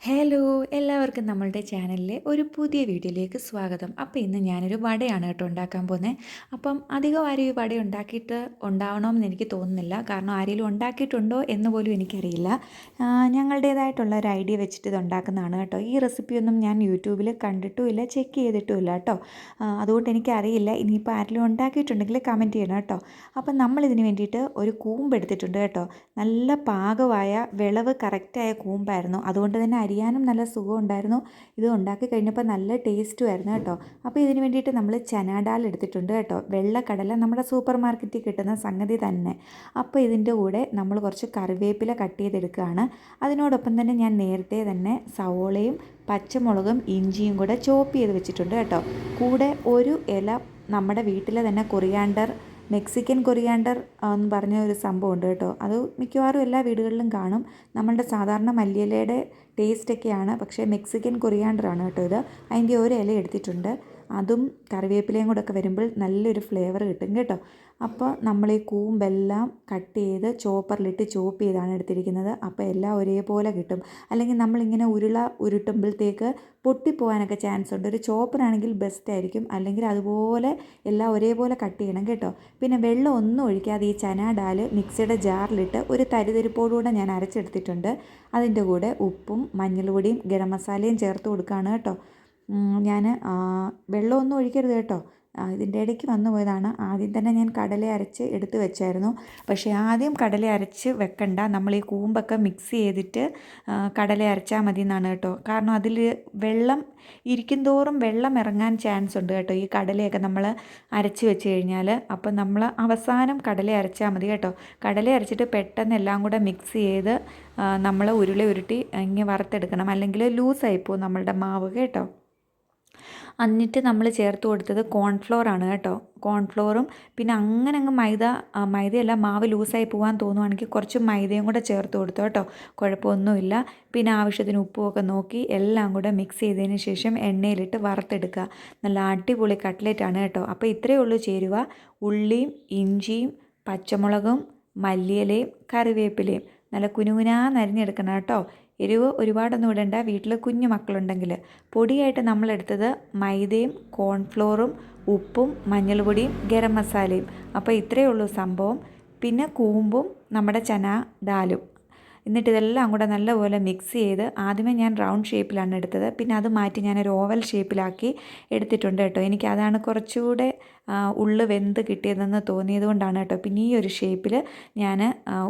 Hello എല്ലാവർക്കും നമ്മളുടെ ചാനലിലെ ഒരു പുതിയ വീഡിയോയിലേക്ക് സ്വാഗതം. അപ്പോൾ ഇന്ന് ഞാനൊരു വടയാണ് കേട്ടോ ഉണ്ടാക്കാൻ പോകുന്നത്. അപ്പം അധികം ആരും ഈ വട ഉണ്ടാക്കിയിട്ട് ഉണ്ടാവണമെന്ന് എനിക്ക് തോന്നുന്നില്ല. കാരണം ആരെങ്കിലും ഉണ്ടാക്കിയിട്ടുണ്ടോ എന്ന് പോലും എനിക്കറിയില്ല. ഞങ്ങളുടേതായിട്ടുള്ള ഒരു ഐഡിയ വെച്ചിട്ട് ഇത് ഉണ്ടാക്കുന്നതാണ് കേട്ടോ. ഈ റെസിപ്പിയൊന്നും ഞാൻ യൂട്യൂബിൽ കണ്ടിട്ടുമില്ല, ചെക്ക് ചെയ്തിട്ടുമില്ല കേട്ടോ. അതുകൊണ്ട് എനിക്കറിയില്ല. ഇനിയിപ്പോൾ ആരെങ്കിലും ഉണ്ടാക്കിയിട്ടുണ്ടെങ്കിൽ കമൻറ്റ് ചെയ്യണം കേട്ടോ. അപ്പം നമ്മളിതിന് വേണ്ടിയിട്ട് ഒരു കൂമ്പ് എടുത്തിട്ടുണ്ട് കേട്ടോ. നല്ല പാകമായ വിളവ് കറക്റ്റായ കൂമ്പായിരുന്നു. അതുകൊണ്ട് തന്നെ അരിയാനും നല്ല സുഖമുണ്ടായിരുന്നു. ഇത് ഉണ്ടാക്കി കഴിഞ്ഞപ്പോൾ നല്ല ടേസ്റ്റുമായിരുന്നു കേട്ടോ. അപ്പോൾ ഇതിന് വേണ്ടിയിട്ട് നമ്മൾ ചന ഡാൽ എടുത്തിട്ടുണ്ട് കേട്ടോ. വെള്ളക്കടല നമ്മുടെ സൂപ്പർ മാർക്കറ്റിൽ കിട്ടുന്ന സംഗതി തന്നെ. അപ്പോൾ ഇതിൻ്റെ കൂടെ നമ്മൾ കുറച്ച് കറിവേപ്പില കട്ട് ചെയ്തെടുക്കുകയാണ്. അതിനോടൊപ്പം തന്നെ ഞാൻ നേരത്തെ തന്നെ സവോളയും പച്ചമുളകും ഇഞ്ചിയും കൂടെ ചോപ്പ് ചെയ്ത് വെച്ചിട്ടുണ്ട് കേട്ടോ. കൂടെ ഒരു ഇല നമ്മുടെ വീട്ടിലെ തന്നെ കൊറിയാണ്ടർ, മെക്സിക്കൻ കൊറിയാണ്ടർ എന്ന് പറഞ്ഞ ഒരു സംഭവമുണ്ട് കേട്ടോ. അത് മിക്കവാറും എല്ലാ വീടുകളിലും കാണും. നമ്മളുടെ സാധാരണ മല്ലിയിലയുടെ ടേസ്റ്റൊക്കെയാണ്, പക്ഷേ മെക്സിക്കൻ കൊറിയാണ്ടറാണ് കേട്ടോ ഇത്. അതിൻ്റെ ഒരു ഇല എടുത്തിട്ടുണ്ട്. അതും കറിവേപ്പിലയും കൂടെ ഒക്കെ വരുമ്പോൾ നല്ലൊരു ഫ്ലേവർ കിട്ടും കേട്ടോ. അപ്പോൾ നമ്മൾ ഈ കൂമ്പെല്ലാം കട്ട് ചെയ്ത് ചോപ്പറിലിട്ട് ചോപ്പ് ചെയ്താണ് എടുത്തിരിക്കുന്നത്. അപ്പോൾ എല്ലാം ഒരേപോലെ കിട്ടും. അല്ലെങ്കിൽ നമ്മളിങ്ങനെ ഉരുട്ടുമ്പോഴത്തേക്ക് പൊട്ടിപ്പോകാനൊക്കെ ചാൻസ് ഉണ്ട്. ഒരു ചോപ്പറാണെങ്കിൽ ബെസ്റ്റ് ആയിരിക്കും. അല്ലെങ്കിൽ അതുപോലെ എല്ലാം ഒരേപോലെ കട്ട് ചെയ്യണം കേട്ടോ. പിന്നെ വെള്ളം ഒന്നും ഒഴിക്കാതെ ഈ ചന ഡാൽ മിക്സിയുടെ ജാറിലിട്ട് ഒരു തരിതരിപ്പോടുകൂടെ ഞാൻ അരച്ചെടുത്തിട്ടുണ്ട്. അതിൻ്റെ കൂടെ ഉപ്പും മഞ്ഞൾപ്പൊടിയും ഗരം മസാലയും ചേർത്ത് കൊടുക്കുകയാണ് കേട്ടോ. ഞാൻ വെള്ളമൊന്നും ഒഴിക്കരുത് കേട്ടോ. ഇതിൻ്റെ ഇടയ്ക്ക് വന്നു പോയതാണ്. ആദ്യം തന്നെ ഞാൻ കടല അരച്ച് എടുത്ത് വെച്ചായിരുന്നു. പക്ഷേ ആദ്യം കടല അരച്ച് വെക്കണ്ട, നമ്മൾ ഈ കൂമ്പൊക്കെ മിക്സ് ചെയ്തിട്ട് കടല അരച്ചാൽ മതി എന്നാണ് കേട്ടോ. കാരണം അതിൽ വെള്ളം ഇരിക്കും തോറും വെള്ളം ഇറങ്ങാൻ ചാൻസ് ഉണ്ട് കേട്ടോ, ഈ കടലയൊക്കെ നമ്മൾ അരച്ച് വെച്ച് കഴിഞ്ഞാൽ. അപ്പം നമ്മൾ അവസാനം കടല അരച്ചാൽ മതി കേട്ടോ. കടല അരച്ചിട്ട് പെട്ടെന്ന് എല്ലാം കൂടെ മിക്സ് ചെയ്ത് നമ്മൾ ഉരുട്ടി ഇങ്ങനെ വറുത്തെടുക്കണം. അല്ലെങ്കിൽ ലൂസായിപ്പോവും നമ്മളുടെ മാവ് കേട്ടോ. എന്നിട്ട് നമ്മൾ ചേർത്ത് കൊടുത്തത് കോൺഫ്ലോറാണ് കേട്ടോ. കോൺഫ്ലോറും പിന്നെ അങ്ങ് മൈദയല്ല, മാവ് ലൂസായി പോകാൻ തോന്നുവാണെങ്കിൽ കുറച്ച് മൈദയും കൂടെ ചേർത്ത് കൊടുത്തു കേട്ടോ. കുഴപ്പമൊന്നുമില്ല. പിന്നെ ആവശ്യത്തിന് ഉപ്പുമൊക്കെ നോക്കി എല്ലാം കൂടെ മിക്സ് ചെയ്തതിന് ശേഷം എണ്ണയിലിട്ട് വറുത്തെടുക്കുക. നല്ല അടിപൊളി കട്ട്ലറ്റാണ് കേട്ടോ. അപ്പോൾ ഇത്രയേ ഉള്ളൂ ചേരുവ: ഉള്ളിയും ഇഞ്ചിയും പച്ചമുളകും മല്ലിയിലയും കറിവേപ്പിലയും നല്ല കുനുകുനാന്നരിഞ്ഞെടുക്കണം കേട്ടോ. എരിവ് ഒരുപാടൊന്നും ഇടണ്ട. വീട്ടിൽ കുഞ്ഞു മക്കളുണ്ടെങ്കിൽ. പൊടിയായിട്ട് നമ്മളെടുത്തത് മൈദയും കോൺഫ്ലോറും ഉപ്പും മഞ്ഞൾപ്പൊടിയും ഗരം മസാലയും. അപ്പോൾ ഇത്രയേ ഉള്ളൂ സംഭവം. പിന്നെ കൂമ്പും നമ്മുടെ ചന ഡാലും. എന്നിട്ട് ഇതെല്ലാം കൂടെ നല്ലപോലെ മിക്സ് ചെയ്ത്, ആദ്യമേ ഞാൻ റൗണ്ട് ഷേപ്പിലാണ് എടുത്തത്. പിന്നെ അത് മാറ്റി ഞാനൊരു ഓവൽ ഷേപ്പിലാക്കി എടുത്തിട്ടുണ്ട് കേട്ടോ. എനിക്കതാണ് കുറച്ചുകൂടെ ഉള്ളു വെന്ത് കിട്ടിയതെന്ന് തോന്നിയത് കൊണ്ടാണ് കേട്ടോ പിന്നെ ഈ ഒരു ഷേപ്പിൽ ഞാൻ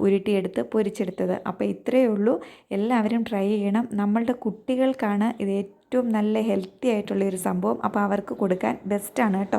ഉരുട്ടിയെടുത്ത് പൊരിച്ചെടുത്തത്. അപ്പോൾ ഇത്രയേ ഉള്ളൂ. എല്ലാവരും ട്രൈ ചെയ്യണം. നമ്മളുടെ കുട്ടികൾക്കാണ് ഇത് ഏറ്റവും നല്ല ഹെൽത്തി ആയിട്ടുള്ളൊരു സംഭവം. അപ്പോൾ അവർക്ക് കൊടുക്കാൻ ബെസ്റ്റാണ് കേട്ടോ.